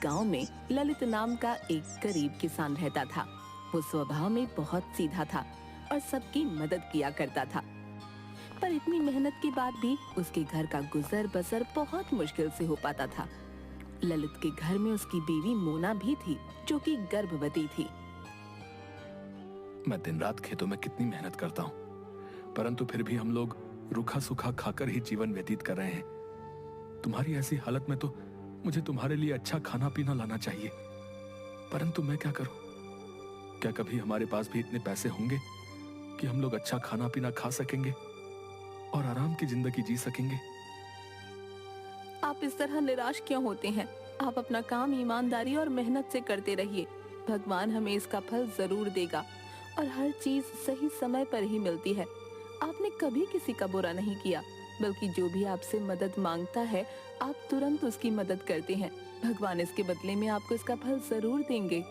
गांव में ललित नाम का एक गरीब किसान रहता था। वो स्वभाव में बहुत सीधा था और सबकी मदद किया करता था। पर इतनी मेहनत के बाद भी उसके घर का गुजर बसर बहुत मुश्किल से हो पाता था। ललित के घर में उसकी बीवी मोना भी थी, जो कि गर्भवती थी। मैं दिन रात खेतों में कितनी मेहनत करता हूँ, परंतु फिर भी हम लोग रूखा सूखा खाकर ही जीवन व्यतीत कर रहे हैं। तुम्हारी ऐसी हालत में तो मुझे तुम्हारे लिए अच्छा खाना पीना लाना चाहिए, परंतु मैं क्या करूं? क्या कभी हमारे पास भी इतने पैसे होंगे कि हम लोग अच्छा खाना पीना खा सकेंगे और आराम की जिंदगी जी सकेंगे? आप इस तरह निराश क्यों होते हैं? आप अपना काम ईमानदारी और मेहनत से करते रहिए। भगवान हमें इसका फल जरूर देगा और हर चीज सही समय पर ही मिलती है। आपने कभी किसी का बुरा नहीं किया, बल्कि जो भी आपसे मदद मांगता है आप तुरंत उसकी मदद करते हैं। भगवान इसके बदले में आपको इसका फल जरूर देंगे।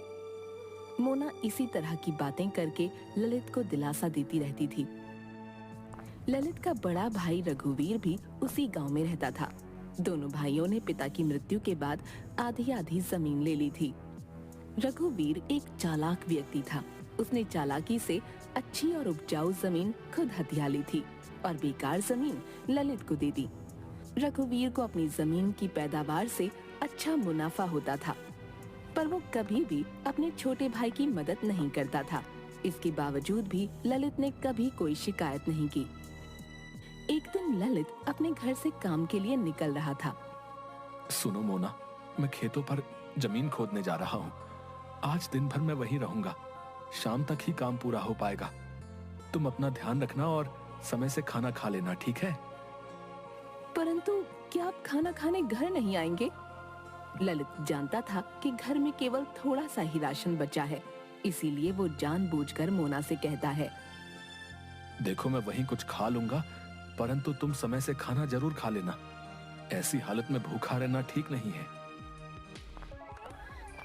मोना इसी तरह की बातें करके ललित को दिलासा देती रहती थी। ललित का बड़ा भाई रघुवीर भी उसी गांव में रहता था। दोनों भाइयों ने पिता की मृत्यु के बाद आधी आधी जमीन ले ली थी। रघुवीर एक चालाक व्यक्ति था। उसने चालाकी से अच्छी और उपजाऊ जमीन खुद हथिया ली थी और बेकार जमीन ललित को दे दी। रघुवीर को अपनी जमीन की पैदावार से अच्छा मुनाफा होता था, पर वो कभी भी अपने छोटे भाई की मदद नहीं करता था। इसके बावजूद भी ललित ने कभी कोई शिकायत नहीं की। एक दिन ललित अपने घर से काम के लिए निकल रहा था। सुनो मोना, मैं खेतों पर जमीन खोदने जा रहा हूँ। आज दिन भर मैं वहीं रहूंगा। शाम तक ही काम पूरा हो पाएगा। तुम अपना ध्यान रखना और समय से खाना खा लेना, ठीक है? परंतु क्या आप खाना खाने घर नहीं आएंगे? ललित जानता था कि घर में केवल थोड़ा सा ही राशन बचा है, इसीलिए वो जानबूझकर मोना से कहता है, देखो मैं वहीं कुछ खा लूंगा, परंतु तुम समय से खाना जरूर खा लेना। ऐसी हालत में भूखा रहना ठीक नहीं है।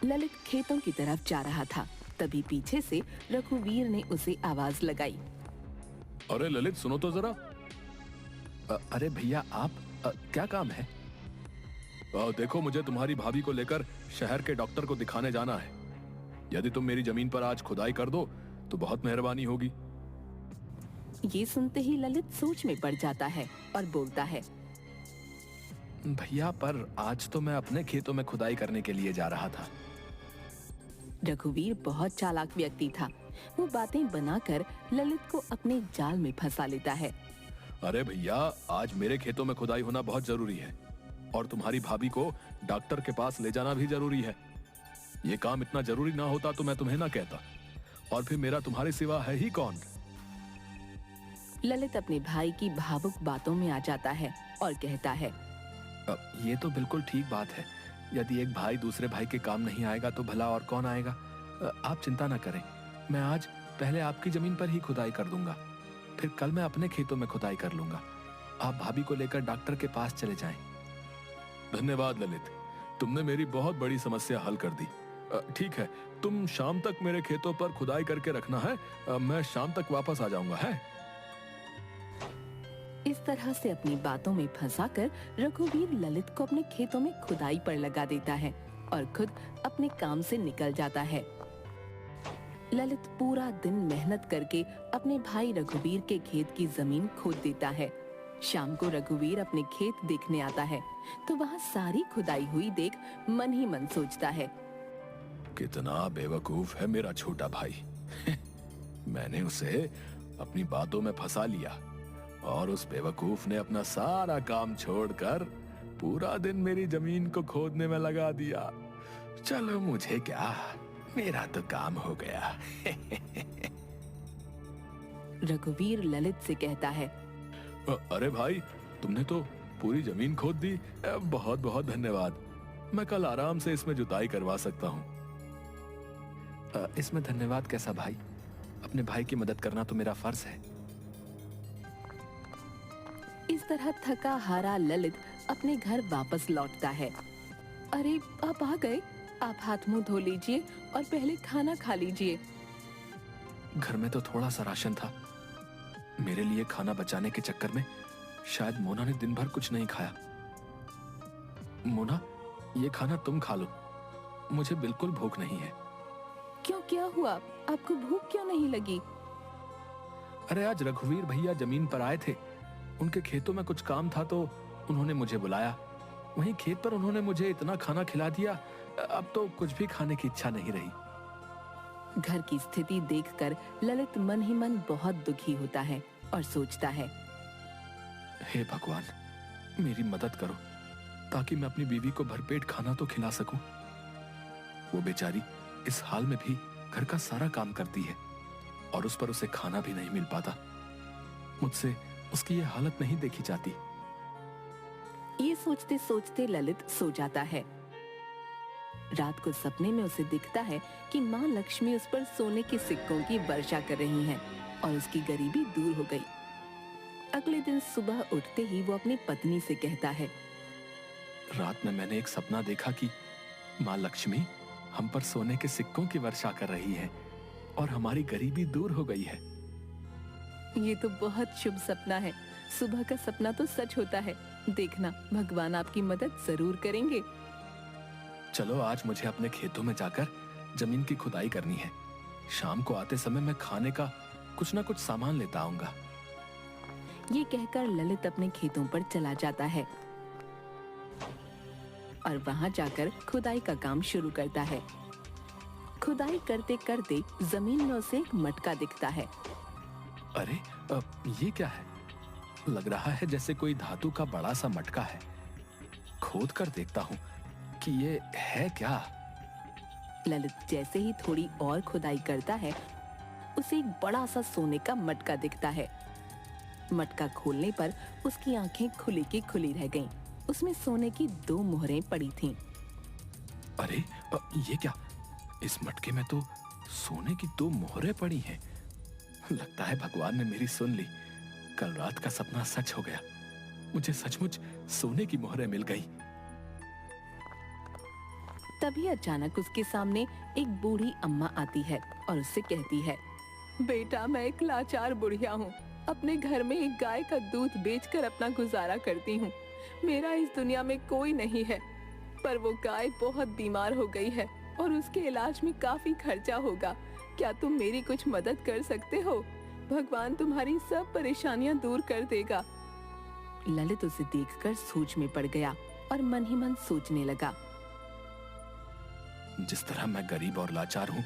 ललित खेतों की तरफ जा रहा था, तभी पीछे से रघुवीर ने उसे आवाज लगाई। अरे ललित, सुनो तो जरा। अरे भैया, आप क्या काम है? देखो, मुझे तुम्हारी भाभी को लेकर शहर के डॉक्टर को दिखाने जाना है। यदि तुम मेरी जमीन पर आज खुदाई कर दो तो बहुत मेहरबानी होगी। ये सुनते ही ललित सोच में पड़ जाता है और बोलता है, भैया, पर आज तो मैं अपने खेतों में खुदाई करने के लिए जा रहा था। रघुवीर बहुत चालाक व्यक्ति था। वो बातें बनाकर ललित को अपने जाल में फंसा लेता है। अरे भैया, आज मेरे खेतों में खुदाई होना बहुत जरूरी है और तुम्हारी भाभी को डॉक्टर के पास ले जाना भी जरूरी है। ये काम इतना जरूरी ना होता तो मैं तुम्हें ना कहता, और फिर मेरा तुम्हारे सिवा है ही कौन? ललित अपने भाई की भावुक बातों में आ जाता है और कहता है, ये तो बिल्कुल ठीक बात है। यदि एक भाई दूसरे भाई के काम नहीं आएगा तो भला और कौन आएगा? आप चिंता ना करें, मैं आज पहले आपकी जमीन पर ही खुदाई कर दूंगा, फिर कल मैं अपने खेतों में खुदाई कर लूंगा। आप भाभी को लेकर डॉक्टर के पास चले जाएं। धन्यवाद ललित, तुमने मेरी बहुत बड़ी समस्या हल कर दी। ठीक है, तुम शाम तक मेरे खेतों पर खुदाई करके रखना है। मैं शाम तक वापस आ जाऊंगा। है इस तरह से अपनी बातों में फंसाकर रघुवीर ललित को अपने खेतों में खुदाई पर लगा देता है और खुद अपने काम से निकल जाता है। ललित पूरा दिन मेहनत करके अपने भाई रघुवीर के खेत की जमीन खोद देता है। शाम को रघुवीर अपने खेत देखने आता है तो वहाँ सारी खुदाई हुई देख मन ही मन सोचता है, कितना बेवकूफ है मेरा छोटा भाई। मैंने उसे अपनी बातों में फंसा लिया और उस बेवकूफ ने अपना सारा काम छोड़कर पूरा दिन मेरी जमीन को खोदने में लगा दिया। चलो, मुझे क्या, मेरा तो काम हो गया। रघुवीर ललित से कहता है, अरे भाई, तुमने तो पूरी जमीन खोद दी। बहुत बहुत धन्यवाद। मैं कल आराम से इसमें जुताई करवा सकता हूँ। इसमें धन्यवाद कैसा भाई? अपने भाई की मदद करना तो मेरा फर्ज है। इस तरह थका हारा ललित अपने घर वापस लौटता है। अरे, आप आ गए? आप हाथ मुंह धो लीजिए और पहले खाना खा लीजिए। घर में तो थोड़ा सा राशन था। मेरे लिए खाना बचाने के चक्कर में शायद मोना ने दिन भर कुछ नहीं खाया। मोना, ये खाना तुम खा लो, मुझे बिल्कुल भूख नहीं है। क्यों, क्या हुआ? आपको भूख क्यों नहीं लगी? अरे आज रघुवीर भैया जमीन पर आए थे, उनके खेतों में कुछ काम था तो उन्होंने मुझे बुलाया। वहीं खेत पर उन्होंने मुझे इतना खाना खिला दिया, अब तो कुछ भी खाने की इच्छा नहीं रही। घर की स्थिति देखकर ललित मन ही मन बहुत दुखी होता है और सोचता है, हे भगवान, मेरी मदद करो ताकि मैं अपनी बीवी को भरपेट खाना तो खिला सकूं। वो बेचारी इस हाल में भी घर का सारा काम करती है और उस पर उसे खाना भी नहीं मिल पाता। मुझसे उसकी ये हालत नहीं देखी जाती। ये सोचते सोचते ललित सो जाता है। रात को सपने में उसे दिखता है कि माँ लक्ष्मी उस पर सोने के सिक्कों की वर्षा कर रही हैं और उसकी गरीबी दूर हो गई। अगले दिन सुबह उठते ही वो अपनी पत्नी से कहता है, रात में मैंने एक सपना देखा कि माँ लक्ष्मी हम पर सोने के सिक्कों की वर्षा कर रही है और हमारी गरीबी दूर हो गई है। ये तो बहुत शुभ सपना है। सुबह का सपना तो सच होता है। देखना, भगवान आपकी मदद जरूर करेंगे। चलो आज मुझे अपने खेतों में जाकर जमीन की खुदाई करनी है। शाम को आते समय मैं खाने का कुछ ना कुछ सामान लेता आऊंगा। ये कहकर ललित अपने खेतों पर चला जाता है और वहां जाकर खुदाई का काम शुरू करता है। खुदाई करते करते जमीन में उसे एक मटका दिखता है। अरे ये क्या है? लग रहा है जैसे कोई धातु का बड़ा सा मटका है। खोद कर देखता हूँ कि ये है क्या। ललित जैसे ही थोड़ी और खुदाई करता है, उसे एक बड़ा सा सोने का मटका दिखता है। मटका खोलने पर उसकी आंखें खुली की खुली रह गईं। उसमें सोने की 2 मोहरें पड़ी थीं। अरे ये क्या? इस मटके में तो सोने की 2 मोहरें पड़ी हैं। लगता है भगवान ने मेरी सुन ली। कल रात का सपना सच हो गया। मुझे सचमुच सोने की मोहरें मिल गई। तभी अचानक उसके सामने एक बूढ़ी अम्मा आती है और उससे कहती है, बेटा, मैं एक लाचार बुढ़िया हूँ। अपने घर में एक गाय का दूध बेचकर अपना गुजारा करती हूँ। मेरा इस दुनिया में कोई नहीं है, पर वो गाय बहुत बीमार हो गई है और उसके इलाज में काफी खर्चा होगा। क्या तुम मेरी कुछ मदद कर सकते हो? भगवान तुम्हारी सब परेशानियां दूर कर देगा। ललित उसे देखकर सोच में पड़ गया और मन ही मन सोचने लगा, जिस तरह मैं गरीब और लाचार हूँ,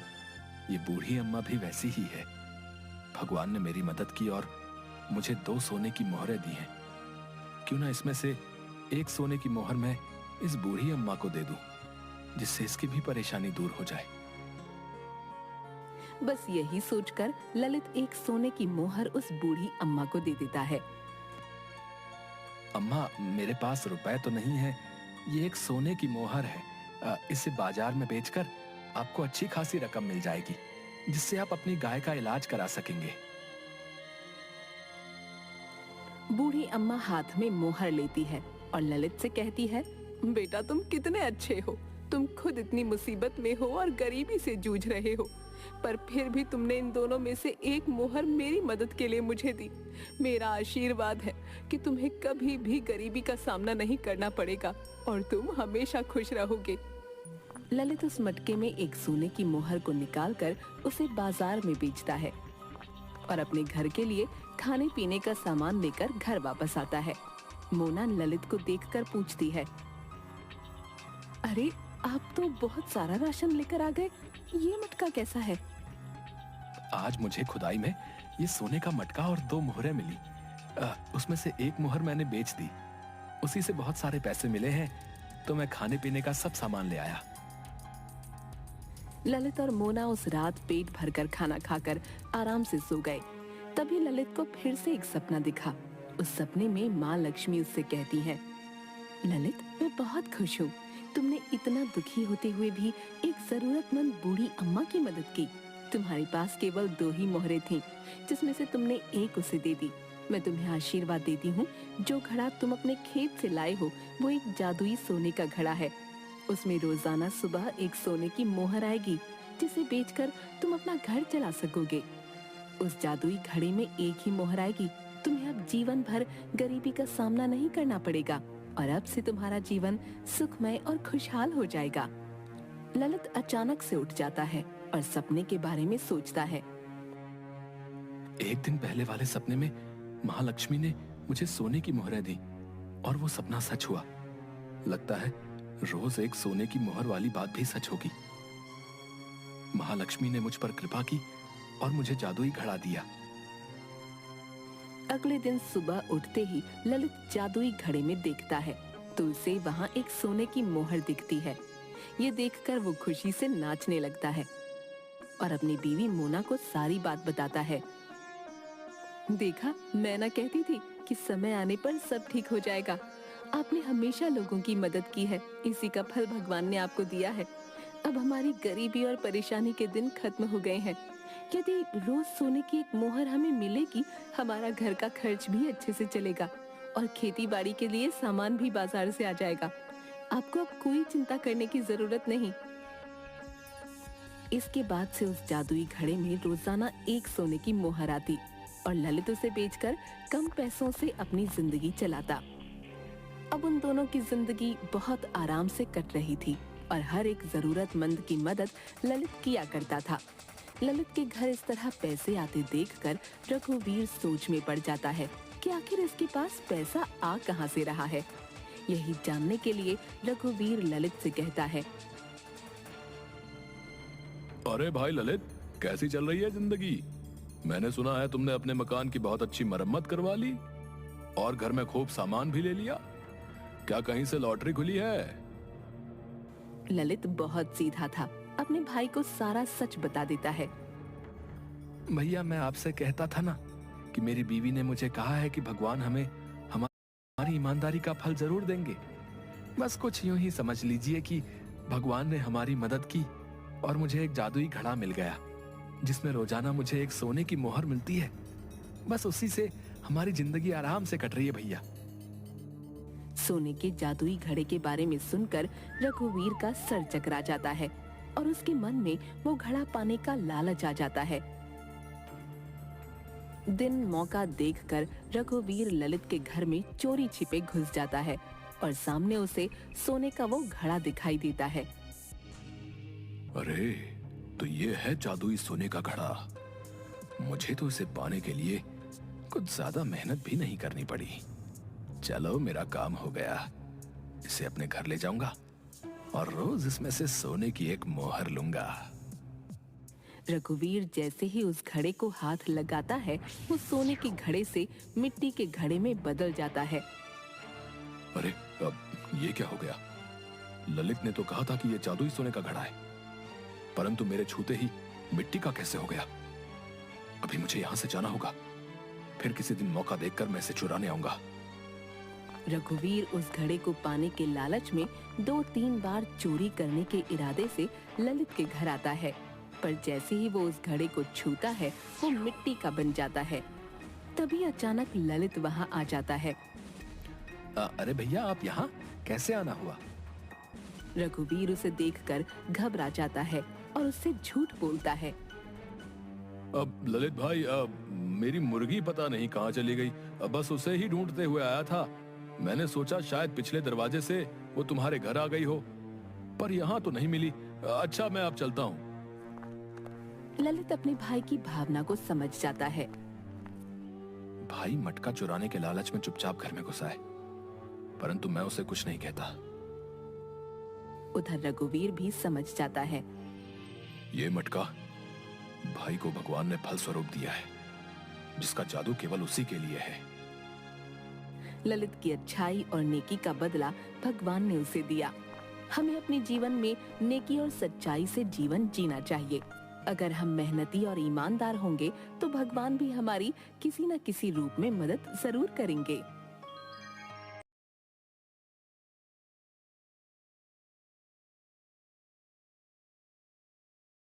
ये बूढ़ी अम्मा भी वैसी ही है। भगवान ने मेरी मदद की और मुझे 2 सोने की मोहरें दी हैं। क्यों ना इसमें से एक सोने की मोहर मैं इस बूढ़ी अम्मा को दे दूं, जिससे इसकी भी परेशानी दूर हो जाए। बस यही सोचकर ललित एक सोने की मोहर उस बूढ़ी अम्मा को दे देता है। अम्मा, मेरे पास रुपए तो नहीं है, ये एक सोने की मोहर है। इसे बाजार में बेचकर आपको अच्छी खासी रकम मिल जाएगी, जिससे आप अपनी गाय का इलाज करा सकेंगे। बूढ़ी अम्मा हाथ में मोहर लेती है और ललित से कहती है, बेटा, तुम कितने अच्छे हो। तुम खुद इतनी मुसीबत में हो और गरीबी से जूझ रहे हो, पर फिर भी तुमने इन दोनों में से एक मोहर मेरी मदद के लिए मुझे दी। मेरा आशीर्वाद है कि तुम्हें कभी भी गरीबी का सामना नहीं करना पड़ेगा और तुम हमेशा खुश रहोगे। ललित उस मटके में एक सोने की मोहर को निकालकर उसे बाजार में बेचता है और अपने घर के लिए खाने पीने का सामान लेकर घर वापस आता है। मोना ललित को देखकर पूछती है, अरे, आप तो बहुत सारा राशन लेकर आ गए, ये मटका कैसा है? आज मुझे खुदाई में ये सोने का मटका और 2 मोहरें मिली। उसमें से एक मोहर मैंने बेच दी। उसी से बहुत सारे पैसे मिले हैं, तो मैं खाने पीने का सब सामान ले आया। ललित और मोना उस रात पेट भरकर खाना खाकर आराम से सो गए। तभी ललित को फिर से एक सपना दिखा। उस सपने में माँ लक्ष्मी उससे कहती है, ललित, मैं बहुत खुश हूँ। तुमने इतना दुखी होते हुए भी एक जरूरतमंद बूढ़ी अम्मा की मदद की। तुम्हारे पास केवल 2 ही मोहरें थीं, जिसमें से तुमने एक उसे दे दी। मैं तुम्हें आशीर्वाद देती हूँ, जो घड़ा तुम अपने खेत से लाए हो वो एक जादुई सोने का घड़ा है। उसमें रोजाना सुबह एक सोने की मोहर आएगी, जिसे बेचकर तुम अपना घर चला सकोगे। उस जादुई घड़े में एक ही मोहर आएगी। तुम्हें अब जीवन भर गरीबी का सामना नहीं करना पड़ेगा और अब से तुम्हारा जीवन सुखमय और खुशहाल हो जाएगा। ललित अचानक से उठ जाता है और सपने के बारे में सोचता है। एक दिन पहले वाले सपने में महालक्ष्मी ने मुझे सोने की मोहरें दी और वो सपना सच हुआ। लगता है रोज एक सोने की मोहर वाली बात भी सच होगी। महालक्ष्मी ने मुझ पर कृपा की और मुझे जादुई घड़ा दिया। अगले दिन सुबह उठते ही ललित जादुई घड़े में देखता है तो उसे वहाँ एक सोने की मोहर दिखती है। ये देखकर वो खुशी से नाचने लगता है और अपनी बीवी मोना को सारी बात बताता है। देखा, मैं ना कहती थी कि समय आने पर सब ठीक हो जाएगा। आपने हमेशा लोगों की मदद की है, इसी का फल भगवान ने आपको दिया है। अब हमारी गरीबी और परेशानी के दिन खत्म हो गए हैं। यदि रोज सोने की एक मोहर हमें मिलेगी, हमारा घर का खर्च भी अच्छे से चलेगा और खेती बाड़ी के लिए सामान भी बाजार से आ जाएगा। आपको अब कोई चिंता करने की जरूरत नहीं। इसके बाद से उस जादुई घड़े में रोजाना एक सोने की मोहर आती और ललित उसे बेचकर कम पैसों से अपनी जिंदगी चलाता। अब उन दोनों की जिंदगी बहुत आराम से कट रही थी और हर एक जरूरतमंद की मदद ललित किया करता था। ललित के घर इस तरह पैसे आते देखकर रघुवीर सोच में पड़ जाता है कि आखिर इसके पास पैसा आ कहां से रहा है। यही जानने के लिए रघुवीर ललित से कहता है। अरे भाई ललित, कैसी चल रही है जिंदगी? मैंने सुना है तुमने अपने मकान की बहुत अच्छी मरम्मत करवा ली और घर में खूब सामान भी ले लिया। क्या कहीं से लॉटरी खुली है? ललित बहुत सीधा था, अपने भाई को सारा सच बता देता है। भैया, मैं आपसे कहता था ना कि मेरी बीवी ने मुझे कहा है कि भगवान हमें हमारी ईमानदारी का फल जरूर देंगे। बस कुछ यूं ही समझ लीजिए कि भगवान ने हमारी मदद की और मुझे एक जादुई घड़ा मिल गया जिसमें रोजाना मुझे एक सोने की मोहर मिलती है। बस उसी से हमारी जिंदगी आराम से कट रही है भैया। सोने के जादुई घड़े के बारे में सुनकर रघुवीर का सर चकरा जाता है और उसके मन में वो घड़ा पाने का लालच आ जाता है। दिन मौका देखकर रघुवीर ललित के घर में चोरी छिपे घुस जाता है और सामने उसे सोने का वो घड़ा दिखाई देता है। अरे, तो ये है जादुई सोने का घड़ा। मुझे तो इसे पाने के लिए कुछ ज्यादा मेहनत भी नहीं करनी पड़ी। चलो, मेरा काम हो गया। इसे अपने घर ले जाऊंगा और रोज इसमें से सोने की एक मोहर लूंगा। रघुवीर जैसे ही उस घड़े को हाथ लगाता है, वो सोने के घड़े से मिट्टी के घड़े में बदल जाता है। अरे, अब ये क्या हो गया? ललित ने तो कहा था कि ये जादुई सोने का घड़ा है, परंतु मेरे छूते ही मिट्टी का कैसे हो गया? अभी मुझे यहाँ से जाना होगा। फिर किसी दिन मौका देखकर मैं इसे चुराने आऊंगा। रघुवीर उस घड़े को पाने के लालच में 2-3 बार चोरी करने के इरादे से ललित के घर आता है, पर जैसे ही वो उस घड़े को छूता है, वो मिट्टी का बन जाता है। तभी अचानक ललित वहाँ आ जाता है। अरे भैया, आप यहाँ कैसे आना हुआ? रघुवीर उसे देखकर घबरा जाता है और उससे झूठ बोलता है। अब ललित भाई, मेरी मुर्गी पता नहीं कहाँ चली गई। बस उसे ही ढूंढते हुए आया था। मैंने सोचा शायद पिछले दरवाजे से वो तुम्हारे घर आ गई हो, पर यहाँ तो नहीं मिली। अच्छा, मैं अब चलता हूँ। ललित अपने भाई की भावना को समझ जाता है। भाई मटका चुराने के लालच में चुपचाप घर में घुसा है, परंतु मैं उसे कुछ नहीं कहता। उधर रघुवीर भी समझ जाता है। ये मटका भाई को भगवान ने फल स्वरूप दिया है, जिसका जादू केवल उसी के लिए है। ललित की अच्छाई और नेकी का बदला भगवान ने उसे दिया। हमें अपने जीवन में नेकी और सच्चाई से जीवन जीना चाहिए। अगर हम मेहनती और ईमानदार होंगे तो भगवान भी हमारी किसी न किसी रूप में मदद जरूर करेंगे।